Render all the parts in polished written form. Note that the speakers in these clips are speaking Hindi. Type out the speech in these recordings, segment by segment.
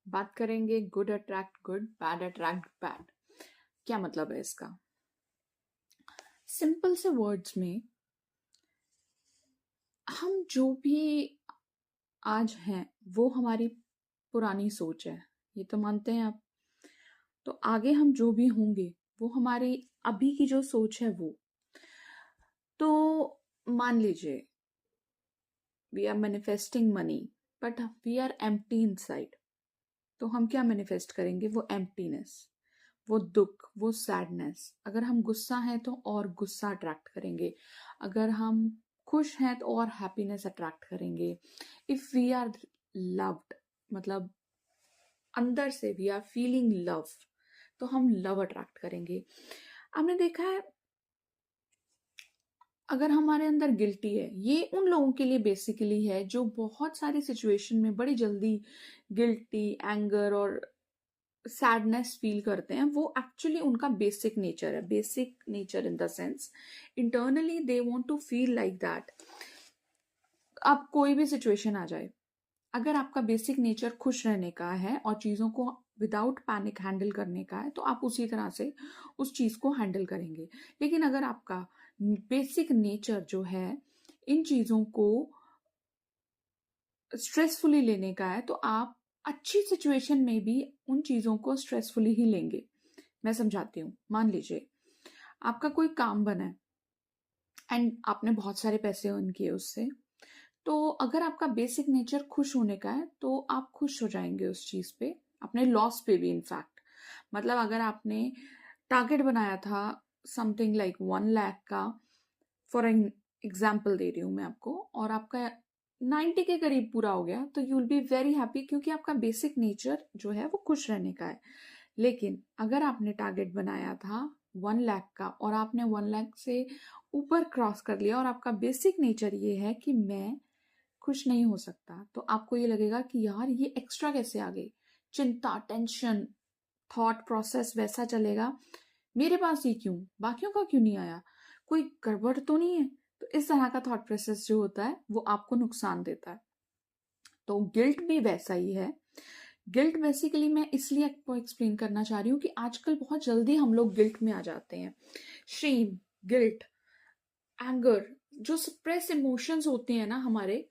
बात करेंगे good attract good, bad attract bad. क्या मतलब है इसका? सिंपल से वर्ड्स में, हम जो भी आज हैं वो हमारी पुरानी सोच है, ये तो मानते हैं आप। तो आगे हम जो भी होंगे वो हमारी अभी की जो सोच है वो। तो मान लीजिए we are manifesting money but we are empty inside, तो हम क्या मैनिफेस्ट करेंगे? वो एम्प्टीनेस, वो दुख, वो सैडनेस। अगर हम गुस्सा हैं तो और गुस्सा अट्रैक्ट करेंगे, अगर हम खुश हैं तो और हैप्पीनेस अट्रैक्ट करेंगे। इफ वी आर लव्ड, मतलब अंदर से वी आर फीलिंग लव, तो हम लव अट्रैक्ट करेंगे। आपने देखा है, अगर हमारे अंदर गिल्टी है, ये उन लोगों के लिए बेसिकली है जो बहुत सारी सिचुएशन में बड़ी जल्दी गिल्टी, एंगर और सैडनेस फील करते हैं। वो एक्चुअली उनका बेसिक नेचर है। Basic nature in the sense internally they want to feel like that. अब कोई भी सिचुएशन आ जाए, अगर आपका बेसिक नेचर खुश रहने का है और चीज़ों को विदाउट पैनिक हैंडल करने का है, तो आप उसी तरह से उस चीज़ को हैंडल करेंगे। लेकिन अगर आपका बेसिक नेचर जो है इन चीज़ों को स्ट्रेसफुली लेने का है, तो आप अच्छी सिचुएशन में भी उन चीज़ों को स्ट्रेसफुली ही लेंगे। मैं समझाती हूँ। मान लीजिए आपका कोई काम बना है एंड आपने बहुत सारे पैसे अर्न किए उससे, तो अगर आपका बेसिक नेचर खुश होने का है तो आप खुश हो जाएंगे उस चीज़ पे, अपने लॉस पे भी इनफैक्ट। मतलब अगर आपने टारगेट बनाया था समथिंग लाइक 1 लाख का, फॉर एन एग्जाम्पल दे रही हूँ मैं आपको, और आपका 90 के करीब पूरा हो गया, तो you will be very happy, क्योंकि आपका बेसिक नेचर जो है वो खुश रहने का है। लेकिन अगर आपने टारगेट बनाया था 1 लाख का और आपने 1 लाख से ऊपर क्रॉस कर लिया और आपका बेसिक नेचर ये है कि मैं खुश नहीं हो सकता, तो आपको ये लगेगा कि यार ये एक्स्ट्रा कैसे आ गई। चिंता, टेंशन, थॉट प्रोसेस वैसा चलेगा, मेरे पास ही क्यों, बाकियों का क्यों नहीं आया, कोई गड़बड़ तो नहीं है। तो इस तरह का थॉट प्रोसेस जो होता है वो आपको नुकसान देता है। तो गिल्ट भी वैसा ही है। गिल्ट बेसिकली मैं इसलिए आपको एक्सप्लेन करना चाह रही हूँ कि आजकल बहुत जल्दी हम लोग गिल्ट में आ जाते हैं। शेम, गिल्ट, एंगर, जो सप्रेस इमोशंस होते हैं ना हमारे,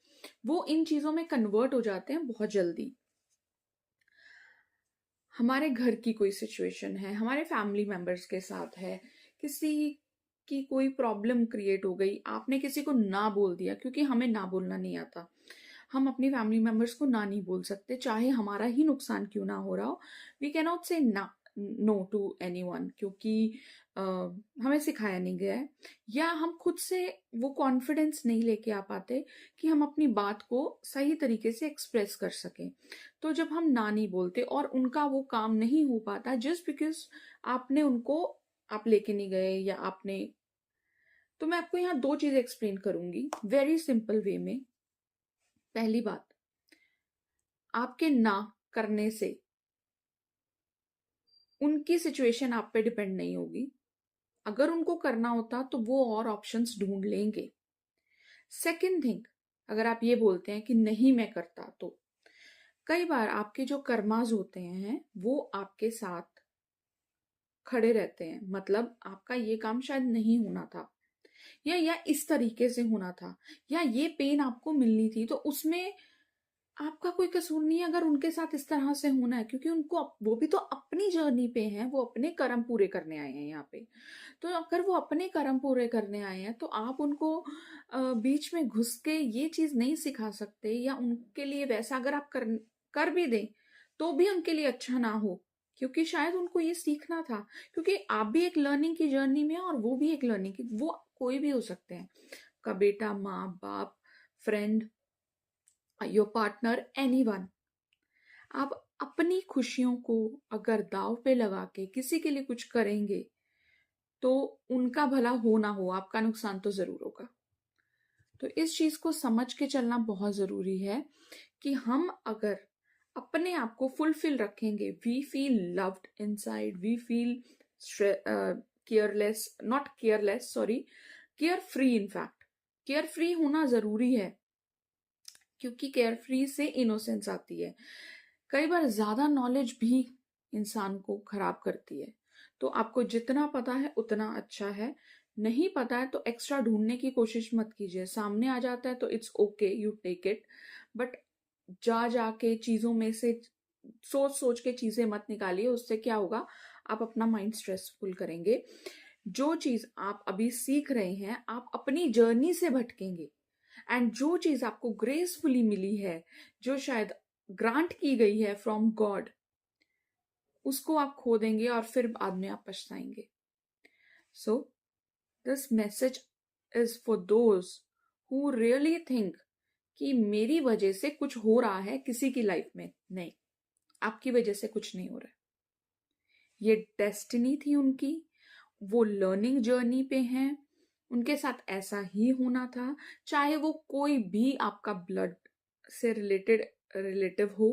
वो इन चीजों में कन्वर्ट हो जाते हैं बहुत जल्दी। हमारे घर की कोई सिचुएशन है, हमारे फैमिली मेंबर्स के साथ है, किसी की कोई प्रॉब्लम क्रिएट हो गई, आपने किसी को ना बोल दिया, क्योंकि हमें ना बोलना नहीं आता। हम अपनी फैमिली मेंबर्स को ना नहीं बोल सकते, चाहे हमारा ही नुकसान क्यों ना हो रहा हो। वी कैन नॉट से ना नो टू एनीवन, क्योंकि हमें सिखाया नहीं गया है, या हम खुद से वो कॉन्फिडेंस नहीं लेके आ पाते कि हम अपनी बात को सही तरीके से एक्सप्रेस कर सकें। तो जब हम ना नहीं बोलते और उनका वो काम नहीं हो पाता जस्ट बिकॉज आपने उनको, आप लेके नहीं गए या आपने, तो मैं आपको यहाँ दो चीजें एक्सप्लेन करूंगी वेरी सिंपल वे में। पहली बात, आपके ना करने से उनकी सिचुएशन आप पे डिपेंड नहीं होगी। अगर उनको करना होता तो वो और ऑप्शंस ढूंढ लेंगे। सेकंड थिंग, अगर आप ये बोलते हैं कि नहीं मैं करता, तो कई बार आपके जो कर्माज होते हैं वो आपके साथ खड़े रहते हैं। मतलब आपका ये काम शायद नहीं होना था, या इस तरीके से होना था, या ये पेन आपको मिलनी थी, तो उसमें आपका कोई कसूर नहीं है अगर उनके साथ इस तरह से होना है, क्योंकि उनको वो भी तो अपनी जर्नी पे हैं, वो अपने कर्म पूरे करने आए हैं यहाँ पे। तो अगर वो अपने कर्म पूरे करने आए हैं तो आप उनको बीच में घुस के ये चीज नहीं सिखा सकते, या उनके लिए वैसा अगर आप कर भी दें तो भी उनके लिए अच्छा ना हो, क्योंकि शायद उनको ये सीखना था। क्योंकि आप भी एक लर्निंग की जर्नी में हैं और वो भी एक लर्निंग की, वो कोई भी हो सकते हैं, का बेटा, माँ बाप, फ्रेंड, योर पार्टनर, एनीवन। आप अपनी खुशियों को अगर दांव पे लगा के किसी के लिए कुछ करेंगे तो उनका भला हो ना हो, आपका नुकसान तो जरूर होगा। तो इस चीज को समझ के चलना बहुत जरूरी है कि हम अगर अपने आप को फुलफिल रखेंगे, we feel loved inside, we feel careless, not careless, sorry, care free. In fact care free होना जरूरी है, क्योंकि केयर फ्री से इनोसेंस आती है। कई बार ज़्यादा नॉलेज भी इंसान को खराब करती है। तो आपको जितना पता है उतना अच्छा है, नहीं पता है तो एक्स्ट्रा ढूंढने की कोशिश मत कीजिए। सामने आ जाता है तो it's okay, you take it, but जा जाके चीज़ों में से सोच सोच के चीज़ें मत निकालिए। उससे क्या होगा, आप अपना माइंड स्ट्रेसफुल करेंगे। जो चीज़ आप अभी सीख रहे हैं, आप अपनी जर्नी से भटकेंगे। एंड जो चीज़ आपको ग्रेसफुली मिली है, जो शायद ग्रांट की गई है फ्रॉम गॉड, उसको आप खो देंगे और फिर बाद में आप पछताएंगे। So this message is for those who really think कि मेरी वजह से कुछ हो रहा है किसी की लाइफ में। नहीं, आपकी वजह से कुछ नहीं हो रहा है। ये डेस्टिनी थी उनकी, वो लर्निंग जर्नी पे हैं, उनके साथ ऐसा ही होना था। चाहे वो कोई भी आपका ब्लड से रिलेटेड रिलेटिव हो,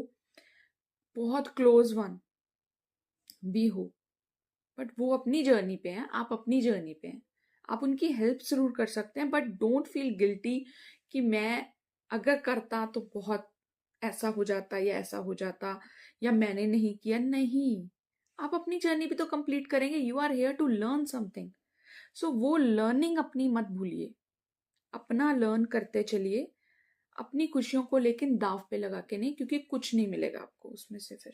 बहुत क्लोज वन भी हो, बट वो अपनी जर्नी पे हैं, आप अपनी जर्नी पे हैं। आप उनकी हेल्प जरूर कर सकते हैं, बट डोंट फील गिल्टी कि मैं अगर करता तो बहुत ऐसा हो जाता या ऐसा हो जाता, या मैंने नहीं किया। नहीं, आप अपनी जर्नी भी तो कंप्लीट करेंगे। You are here to learn something. So वो लर्निंग अपनी मत भूलिए, अपना लर्न करते चलिए, अपनी खुशियों को लेकिन दाव पे लगा के नहीं, क्योंकि कुछ नहीं मिलेगा आपको उसमें से फिर।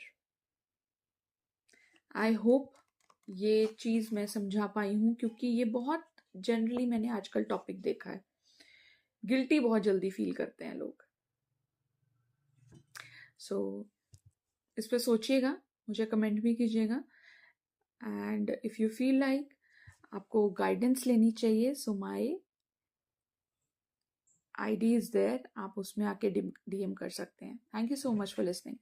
आई होप ये चीज मैं समझा पाई हूँ, क्योंकि ये बहुत जनरली मैंने आजकल टॉपिक देखा है। गिल्टी बहुत जल्दी फील करते हैं लोग। सो इस पे सोचिएगा, मुझे कमेंट भी कीजिएगा। And if you feel like आपको गाइडेंस लेनी चाहिए, so my ID is there, आप उसमें आके डीएम कर सकते हैं। Thank you so much for listening.